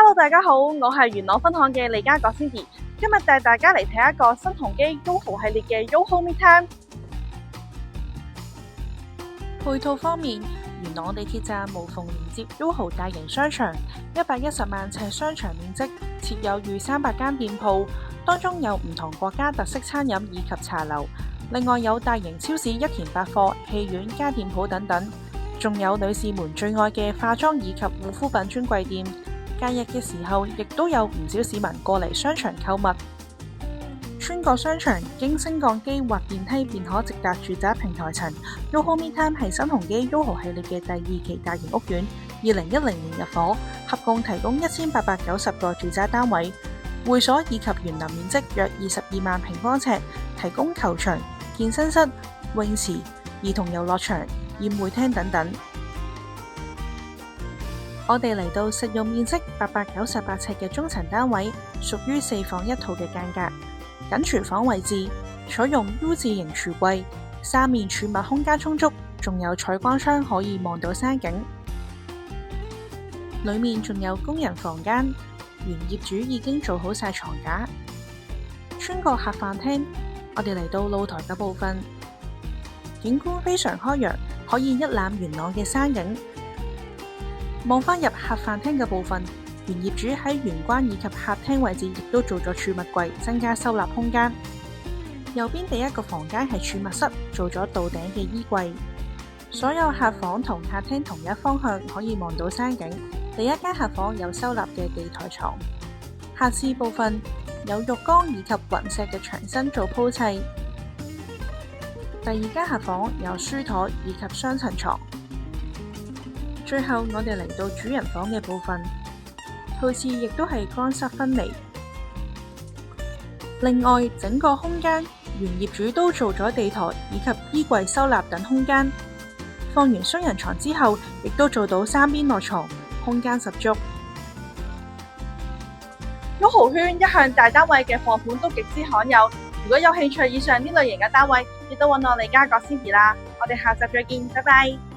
Hello， 大家好，我係元朗分行嘅李家國 Cindy， 今日帶大家嚟睇一個新鴻基 YOHO 系列嘅 YOHO Midtown。配套方面，元朗地鐵站無縫連接 YOHO 大型商場，110萬呎商場面積，設有逾300間店鋪，當中有唔同國家特色餐飲以及茶樓，另外有大型超市一田百貨、戲院、家電鋪等等，仲有女士們最愛嘅化妝以及護膚品專櫃店。假日嘅時候，亦都有唔少市民過嚟商場購物。穿過商場，經升降機或電梯便可直達住宅平台層。YOHO Midtown 係新鴻基 YOHO 系列嘅第2期大型屋苑，2010年入伙，合共提供1890個住宅單位，會所以及園林面積約22萬平方尺，提供球場、健身室、泳池、兒童遊樂場、宴會廳等等。我哋嚟到實用面積898尺嘅中層單位，屬於4房1套嘅間隔，緊廚房位置，採用 U 字型櫥櫃，三面儲物空間充足，仲有採光窗可以望到山景。裏面仲有工人房間，原業主已經做好晒床架。穿過客飯廳，我哋嚟到露台嘅部分，景觀非常開揚，可以一覽元朗嘅山景。望返入客飯廳嘅部分，原業主喺玄關以及客廳位置亦都做咗儲物櫃，增加收納空間。右邊第一個房間係儲物室，做咗到頂嘅衣櫃。所有客房同客廳同一方向，可以望到山景。第一間客房有收納嘅地台床。客廁部分有浴缸以及雲石嘅牆身做鋪砌。第二間客房有書枱以及雙層床。最後我哋嚟到主人房嘅部分，套廁亦都係乾濕分離。另外整個空間原業主都做咗地台以及衣櫃收納等空間。放完雙人床之後，亦都做到三邊落床，空間十足。YOHO圈一向大單位嘅貨款都極之罕有，如果有興趣以上呢類型嘅單位，亦都揾我李家國 Cindy 啦。我哋下集再見，拜拜。